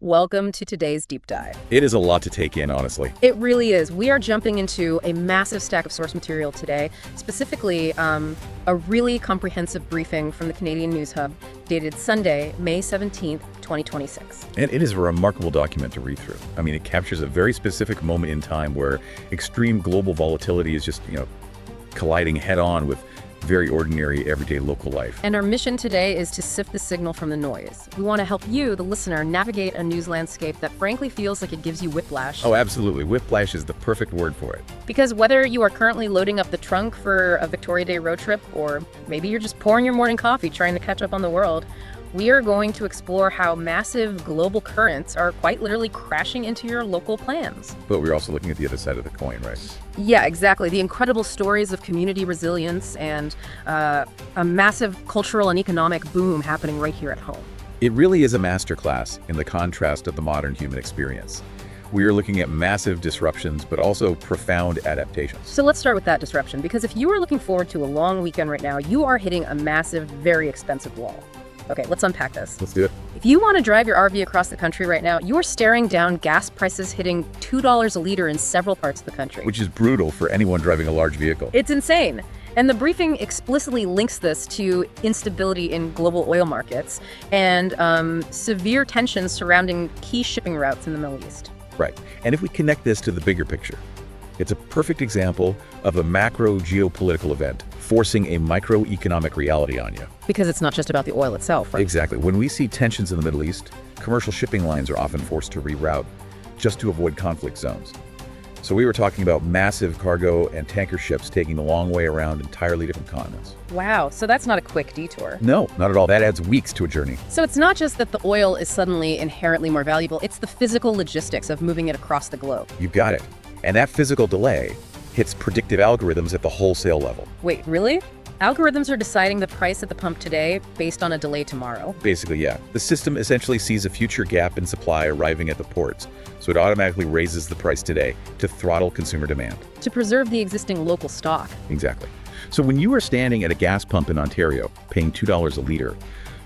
Welcome to today's deep dive. It is a lot to take in, honestly. It really is. We are jumping into a massive stack of source material today, specifically a really comprehensive briefing from the Canadian News Hub dated Sunday, May 17th, 2026. And it is a remarkable document to read through. I mean, it captures a very specific moment in time where extreme global volatility is just, colliding head-on with very ordinary, everyday local life. And our mission today is to sift the signal from the noise. We want to help you, the listener, navigate a news landscape that frankly feels like it gives you whiplash. Oh, absolutely. Whiplash is the perfect word for it. Because whether you are currently loading up the trunk for a Victoria Day road trip, or maybe you're just pouring your morning coffee trying to catch up on the world, we are going to explore how massive global currents are quite literally crashing into your local plans. But we're also looking at the other side of the coin, right? Yeah, exactly. The incredible stories of community resilience and a massive cultural and economic boom happening right here at home. It really is a masterclass in the contrast of the modern human experience. We are looking at massive disruptions, but also profound adaptations. So let's start with that disruption, because if you are looking forward to a long weekend right now, you are hitting a massive, very expensive wall. Okay, let's unpack this. Let's do it. If you want to drive your RV across the country right now, you're staring down gas prices hitting $2 a liter in several parts of the country. Which is brutal for anyone driving a large vehicle. It's insane. And the briefing explicitly links this to instability in global oil markets and severe tensions surrounding key shipping routes in the Middle East. Right. And if we connect this to the bigger picture, it's a perfect example of a macro geopolitical event forcing a microeconomic reality on you. Because it's not just about the oil itself, right? Exactly. When we see tensions in the Middle East, commercial shipping lines are often forced to reroute just to avoid conflict zones. So we were talking about massive cargo and tanker ships taking the long way around entirely different continents. Wow, so that's not a quick detour. No, not at all. That adds weeks to a journey. So it's not just that the oil is suddenly inherently more valuable, it's the physical logistics of moving it across the globe. You've got it. And that physical delay hits predictive algorithms at the wholesale level. Wait, really? Algorithms are deciding the price at the pump today based on a delay tomorrow? Basically, yeah. The system essentially sees a future gap in supply arriving at the ports, so it automatically raises the price today to throttle consumer demand. To preserve the existing local stock. Exactly. So when you are standing at a gas pump in Ontario, paying $2 a liter,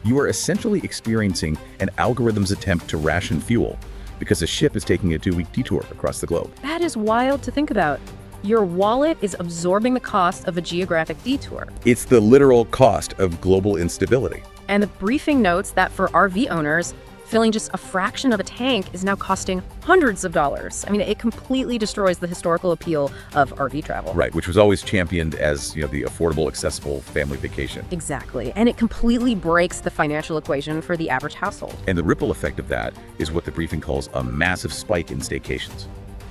you are essentially experiencing an algorithm's attempt to ration fuel because a ship is taking a 2-week detour across the globe. That is wild to think about. Your wallet is absorbing the cost of a geographic detour. It's the literal cost of global instability. And the briefing notes that for RV owners, filling just a fraction of a tank is now costing hundreds of dollars. I mean, it completely destroys the historical appeal of RV travel. Right, which was always championed as, the affordable, accessible family vacation. Exactly. And it completely breaks the financial equation for the average household. And the ripple effect of that is what the briefing calls a massive spike in staycations.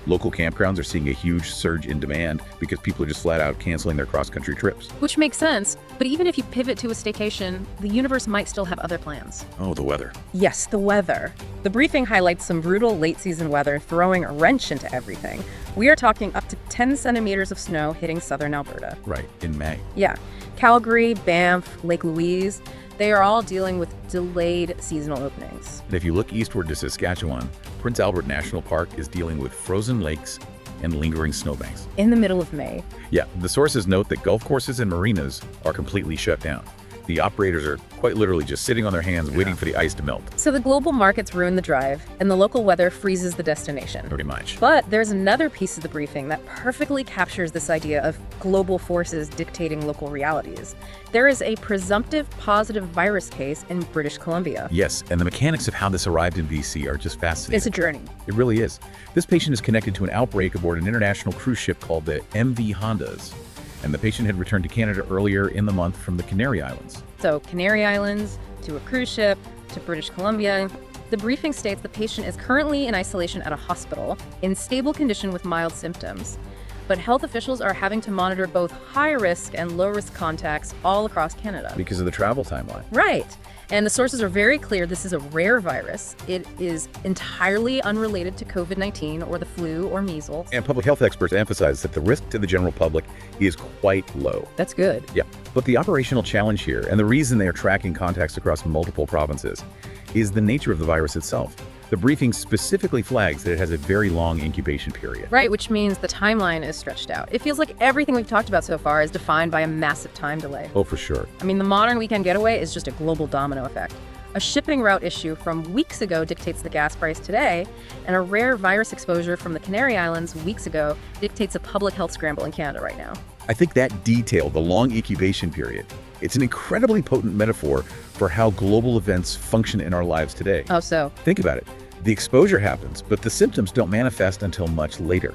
Local campgrounds are seeing a huge surge in demand because people are just flat out canceling their cross-country trips. Which makes sense, but even if you pivot to a staycation, the universe might still have other plans. Oh, the weather. Yes, the weather. The briefing highlights some brutal late-season weather throwing a wrench into everything. We are talking up to 10 centimeters of snow hitting southern Alberta. Right, in May. Yeah. Calgary, Banff, Lake Louise, they are all dealing with delayed seasonal openings. And if you look eastward to Saskatchewan, Prince Albert National Park is dealing with frozen lakes and lingering snowbanks. In the middle of May. Yeah, the sources note that golf courses and marinas are completely shut down. The operators are quite literally just sitting on their hands waiting for the ice to melt. So the global markets ruin the drive, and the local weather freezes the destination. Pretty much. But there's another piece of the briefing that perfectly captures this idea of global forces dictating local realities. There is a presumptive positive virus case in British Columbia. Yes, and the mechanics of how this arrived in BC are just fascinating. It's a journey. It really is. This patient is connected to an outbreak aboard an international cruise ship called the MV Hondas. And the patient had returned to Canada earlier in the month from the Canary Islands. So Canary Islands, to a cruise ship, to British Columbia. The briefing states the patient is currently in isolation at a hospital, in stable condition with mild symptoms. But health officials are having to monitor both high-risk and low-risk contacts all across Canada. Because of the travel timeline. Right. And the sources are very clear this is a rare virus. It is entirely unrelated to COVID-19 or the flu or measles. And public health experts emphasize that the risk to the general public is quite low. That's good. Yeah, but the operational challenge here, and the reason they are tracking contacts across multiple provinces, is the nature of the virus itself. The briefing specifically flags that it has a very long incubation period. Right, which means the timeline is stretched out. It feels like everything we've talked about so far is defined by a massive time delay. Oh, for sure. I mean, the modern weekend getaway is just a global domino effect. A shipping route issue from weeks ago dictates the gas price today, and a rare virus exposure from the Canary Islands weeks ago dictates a public health scramble in Canada right now. I think that detail, the long incubation period, it's an incredibly potent metaphor for how global events function in our lives today. Oh, so? Think about it. The exposure happens, but the symptoms don't manifest until much later.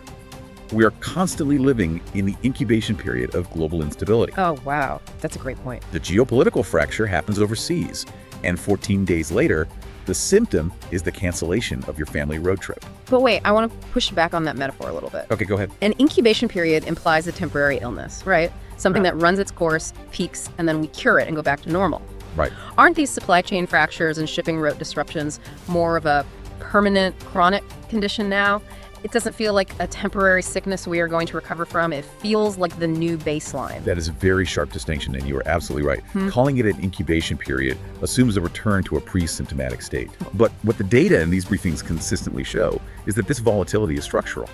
We are constantly living in the incubation period of global instability. Oh, wow. That's a great point. The geopolitical fracture happens overseas, and 14 days later, the symptom is the cancellation of your family road trip. But wait, I want to push back on that metaphor a little bit. Okay, go ahead. An incubation period implies a temporary illness, right? Something that runs its course, peaks, and then we cure it and go back to normal. Right. Aren't these supply chain fractures and shipping route disruptions more of a permanent, chronic condition now? It doesn't feel like a temporary sickness we are going to recover from. It feels like the new baseline. That is a very sharp distinction, and you are absolutely right. Calling it an incubation period assumes a return to a pre-symptomatic state. But what the data in these briefings consistently show is that this volatility is structural.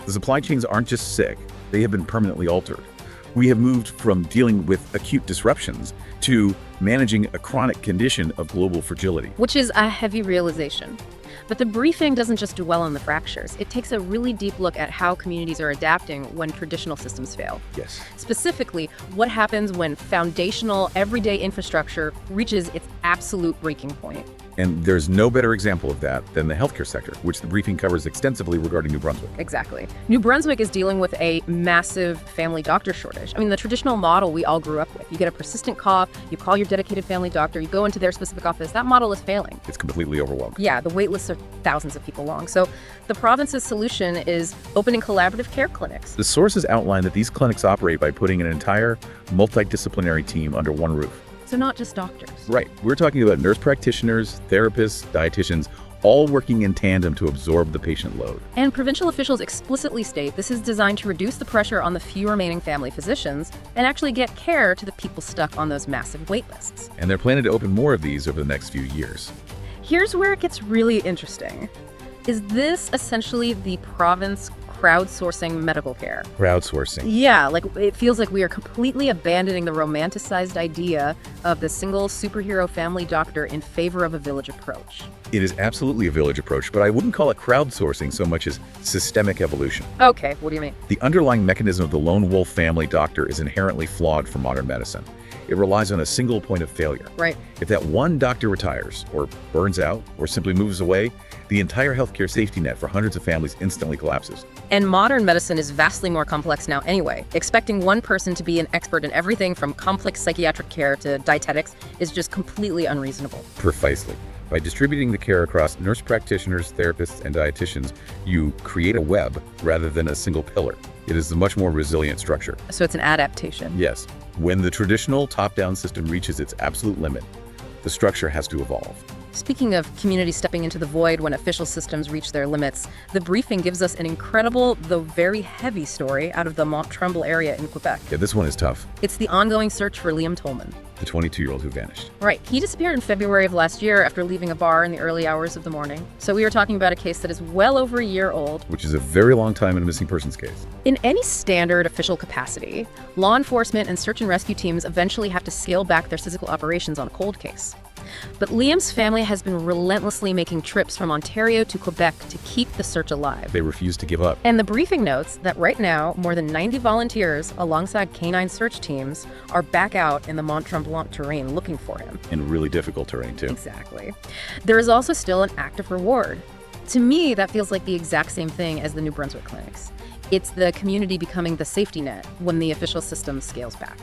The supply chains aren't just sick, they have been permanently altered. We have moved from dealing with acute disruptions to managing a chronic condition of global fragility. Which is a heavy realization. But the briefing doesn't just dwell on the fractures. It takes a really deep look at how communities are adapting when traditional systems fail. Yes. Specifically, what happens when foundational, everyday infrastructure reaches its absolute breaking point. And there's no better example of that than the healthcare sector, which the briefing covers extensively regarding New Brunswick. Exactly. New Brunswick is dealing with a massive family doctor shortage. I mean, the traditional model we all grew up with. You get a persistent cough, you call your dedicated family doctor, you go into their specific office. That model is failing. It's completely overwhelmed. Yeah, the wait lists are thousands of people long. So the province's solution is opening collaborative care clinics. The sources outline that these clinics operate by putting an entire multidisciplinary team under one roof. So not just doctors. Right. We're talking about nurse practitioners, therapists, dietitians, all working in tandem to absorb the patient load. And provincial officials explicitly state this is designed to reduce the pressure on the few remaining family physicians and actually get care to the people stuck on those massive wait lists. And they're planning to open more of these over the next few years. Here's where it gets really interesting. Is this essentially the province crowdsourcing medical care? Crowdsourcing. Yeah, like it feels like we are completely abandoning the romanticized idea of the single superhero family doctor in favor of a village approach. It is absolutely a village approach, but I wouldn't call it crowdsourcing so much as systemic evolution. Okay, what do you mean? The underlying mechanism of the lone wolf family doctor is inherently flawed for modern medicine. It relies on a single point of failure. Right. If that one doctor retires, or burns out, or simply moves away, the entire healthcare safety net for hundreds of families instantly collapses. And modern medicine is vastly more complex now anyway. Expecting one person to be an expert in everything from complex psychiatric care to dietetics is just completely unreasonable. Precisely. By distributing the care across nurse practitioners, therapists, and dietitians, you create a web rather than a single pillar. It is a much more resilient structure. So it's an adaptation. Yes. When the traditional top-down system reaches its absolute limit, the structure has to evolve. Speaking of communities stepping into the void when official systems reach their limits, the briefing gives us an incredible, though very heavy story out of the Mont-Tremble area in Quebec. Yeah, this one is tough. It's the ongoing search for Liam Tolman. The 22-year-old who vanished. Right. He disappeared in February of last year after leaving a bar in the early hours of the morning. So we are talking about a case that is well over a year old. Which is a very long time in a missing persons case. In any standard official capacity, law enforcement and search and rescue teams eventually have to scale back their physical operations on a cold case. But Liam's family has been relentlessly making trips from Ontario to Quebec to keep the search alive. They refuse to give up. And the briefing notes that right now, more than 90 volunteers alongside canine search teams are back out in the Mont-Tremblant terrain looking for him. In really difficult terrain, too. Exactly. There is also still an active reward. To me, that feels like the exact same thing as the New Brunswick clinics. It's the community becoming the safety net when the official system scales back.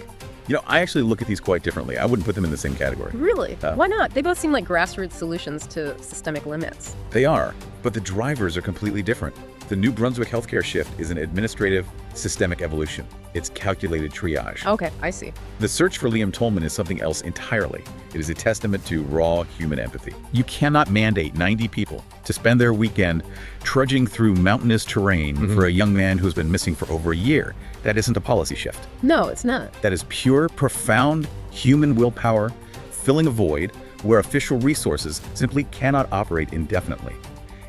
You know, I actually look at these quite differently. I wouldn't put them in the same category. Really? Why not? They both seem like grassroots solutions to systemic limits. They are, but the drivers are completely different. The New Brunswick healthcare shift is an administrative, systemic evolution. It's calculated triage. Okay, I see. The search for Liam Tolman is something else entirely. It is a testament to raw human empathy. You cannot mandate 90 people to spend their weekend trudging through mountainous terrain for a young man who's been missing for over a year. That isn't a policy shift. No, it's not. That is pure, profound human willpower filling a void where official resources simply cannot operate indefinitely.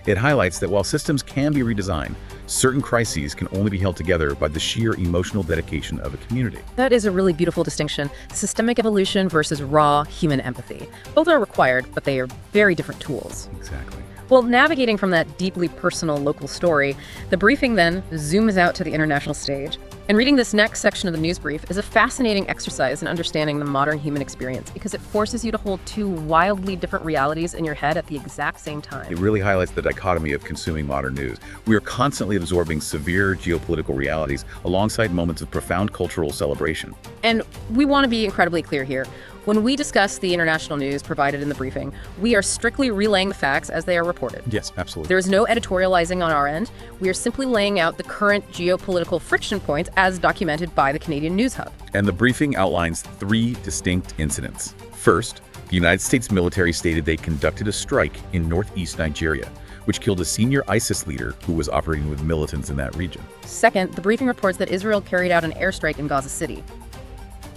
It highlights that while systems can be redesigned, certain crises can only be held together by the sheer emotional dedication of a community. That is a really beautiful distinction. Systemic evolution versus raw human empathy. Both are required, but they are very different tools. Exactly. Well, navigating from that deeply personal local story, the briefing then zooms out to the international stage. And reading this next section of the news brief is a fascinating exercise in understanding the modern human experience because it forces you to hold two wildly different realities in your head at the exact same time. It really highlights the dichotomy of consuming modern news. We are constantly absorbing severe geopolitical realities alongside moments of profound cultural celebration. And we want to be incredibly clear here. When we discuss the international news provided in the briefing, we are strictly relaying the facts as they are reported. Yes, absolutely. There is no editorializing on our end. We are simply laying out the current geopolitical friction points as documented by the Canadian News Hub. And the briefing outlines 3 distinct incidents. First, the United States military stated they conducted a strike in northeast Nigeria, which killed a senior ISIS leader who was operating with militants in that region. Second, the briefing reports that Israel carried out an airstrike in Gaza City.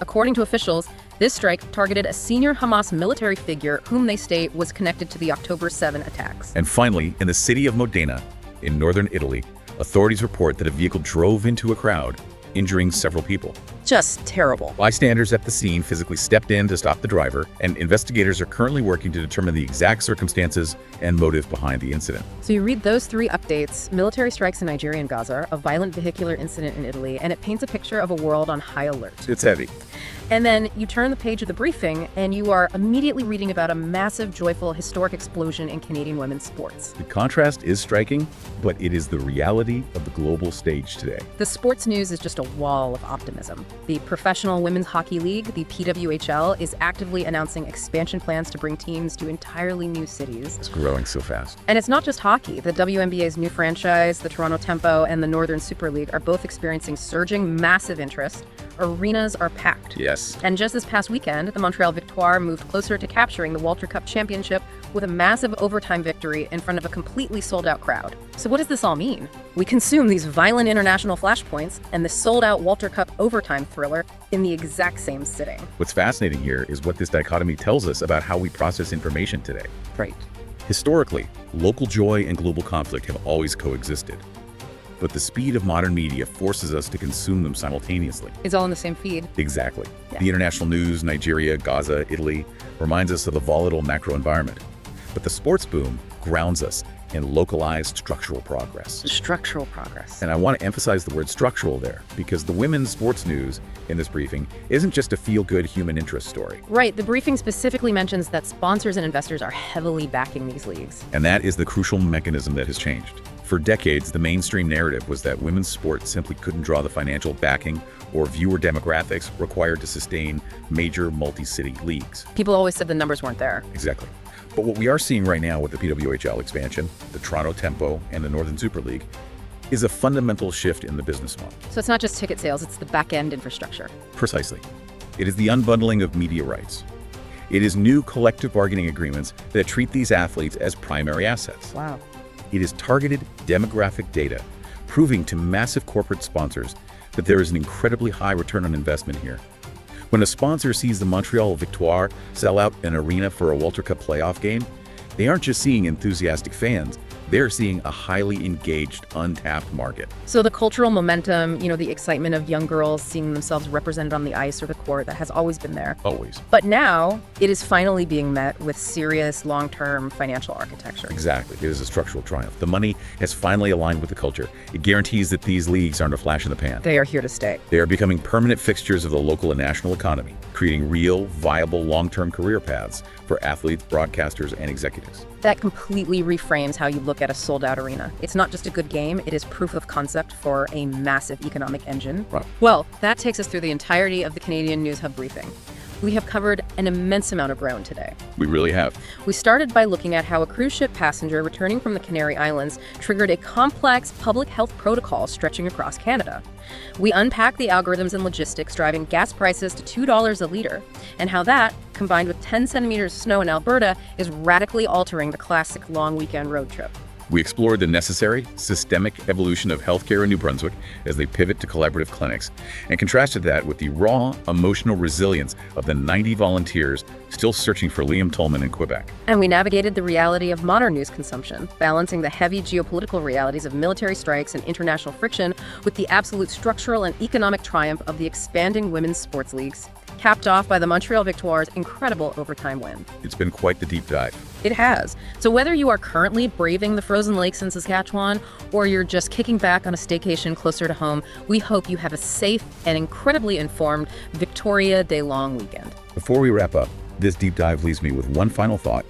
According to officials, this strike targeted a senior Hamas military figure whom they state was connected to the October 7 attacks. And finally, in the city of Modena, in northern Italy, authorities report that a vehicle drove into a crowd, injuring several people. Just terrible. Bystanders at the scene physically stepped in to stop the driver, and investigators are currently working to determine the exact circumstances and motive behind the incident. So you read those 3 updates, military strikes in Nigeria and Gaza, a violent vehicular incident in Italy, and it paints a picture of a world on high alert. It's heavy. And then you turn the page of the briefing, and you are immediately reading about a massive, joyful, historic explosion in Canadian women's sports. The contrast is striking, but it is the reality of the global stage today. The sports news is just a wall of optimism. The Professional Women's Hockey League, the PWHL, is actively announcing expansion plans to bring teams to entirely new cities. It's growing so fast. And it's not just hockey. The WNBA's new franchise, the Toronto Tempo, and the Northern Super League are both experiencing surging, massive interest. Arenas are packed. Yes. And just this past weekend, the Montreal Victoire moved closer to capturing the Walter Cup championship with a massive overtime victory in front of a completely sold-out crowd. So what does this all mean? We consume these violent international flashpoints and the sold-out Walter Cup overtime thriller in the exact same sitting. What's fascinating here is what this dichotomy tells us about how we process information today. Right. Historically, local joy and global conflict have always coexisted. But the speed of modern media forces us to consume them simultaneously. It's all in the same feed. Exactly. Yeah. The international news, Nigeria, Gaza, Italy, reminds us of the volatile macro environment. But the sports boom grounds us in localized structural progress. Structural progress. And I want to emphasize the word structural there, because the women's sports news in this briefing isn't just a feel-good human interest story. Right. The briefing specifically mentions that sponsors and investors are heavily backing these leagues. And that is the crucial mechanism that has changed. For decades, the mainstream narrative was that women's sports simply couldn't draw the financial backing or viewer demographics required to sustain major multi-city leagues. People always said the numbers weren't there. Exactly. But what we are seeing right now with the PWHL expansion, the Toronto Tempo, and the Northern Super League is a fundamental shift in the business model. So it's not just ticket sales, it's the back-end infrastructure. Precisely. It is the unbundling of media rights. It is new collective bargaining agreements that treat these athletes as primary assets. Wow. It is targeted demographic data, proving to massive corporate sponsors that there is an incredibly high return on investment here. When a sponsor sees the Montreal Victoire sell out an arena for a Walter Cup playoff game, they aren't just seeing enthusiastic fans, they're seeing a highly engaged, untapped market. So the cultural momentum, the excitement of young girls seeing themselves represented on the ice or the court, that has always been there. Always. But now it is finally being met with serious long-term financial architecture. Exactly. It is a structural triumph. The money has finally aligned with the culture. It guarantees that these leagues aren't a flash in the pan. They are here to stay. They are becoming permanent fixtures of the local and national economy, creating real, viable, long-term career paths for athletes, broadcasters, and executives. That completely reframes how you look at a sold-out arena. It's not just a good game, it is proof of concept for a massive economic engine. Right. Well, that takes us through the entirety of the Canadian News Hub briefing. We have covered an immense amount of ground today. We really have. We started by looking at how a cruise ship passenger returning from the Canary Islands triggered a complex public health protocol stretching across Canada. We unpacked the algorithms and logistics driving gas prices to $2 a liter, and how that, combined with 10 centimeters of snow in Alberta, is radically altering the classic long weekend road trip. We explored the necessary, systemic evolution of healthcare in New Brunswick as they pivot to collaborative clinics, and contrasted that with the raw, emotional resilience of the 90 volunteers still searching for Liam Tolman in Quebec. And we navigated the reality of modern news consumption, balancing the heavy geopolitical realities of military strikes and international friction with the absolute structural and economic triumph of the expanding women's sports leagues, capped off by the Montreal Victoires' incredible overtime win. It's been quite the deep dive. It has. So whether you are currently braving the frozen lakes in Saskatchewan or you're just kicking back on a staycation closer to home, we hope you have a safe and incredibly informed Victoria Day long weekend. Before we wrap up, this deep dive leaves me with one final thought,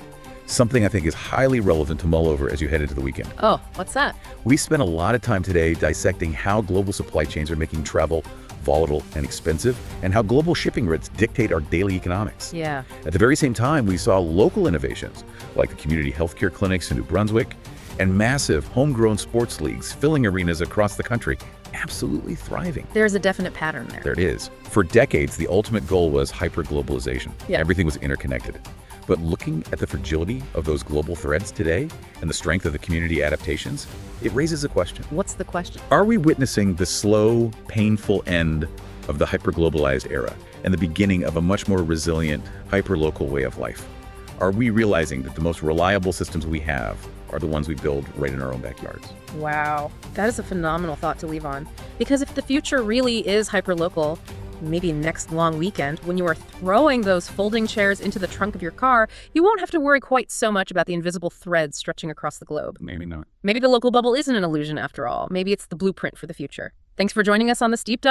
something I think is highly relevant to mull over as you head into the weekend. Oh, what's that? We spent a lot of time today dissecting how global supply chains are making travel volatile and expensive, and how global shipping rates dictate our daily economics. Yeah. At the very same time, we saw local innovations like the community healthcare clinics in New Brunswick and massive homegrown sports leagues filling arenas across the country, absolutely thriving. There's a definite pattern there. There it is. For decades, the ultimate goal was hyperglobalization. Yeah. Everything was interconnected. But looking at the fragility of those global threads today and the strength of the community adaptations, it raises a question. What's the question? Are we witnessing the slow, painful end of the hyperglobalized era and the beginning of a much more resilient, hyperlocal way of life? Are we realizing that the most reliable systems we have are the ones we build right in our own backyards? Wow. That is a phenomenal thought to leave on. Because if the future really is hyperlocal, maybe next long weekend, when you are throwing those folding chairs into the trunk of your car, you won't have to worry quite so much about the invisible threads stretching across the globe. Maybe not. Maybe the local bubble isn't an illusion after all. Maybe it's the blueprint for the future. Thanks for joining us on this deep dive.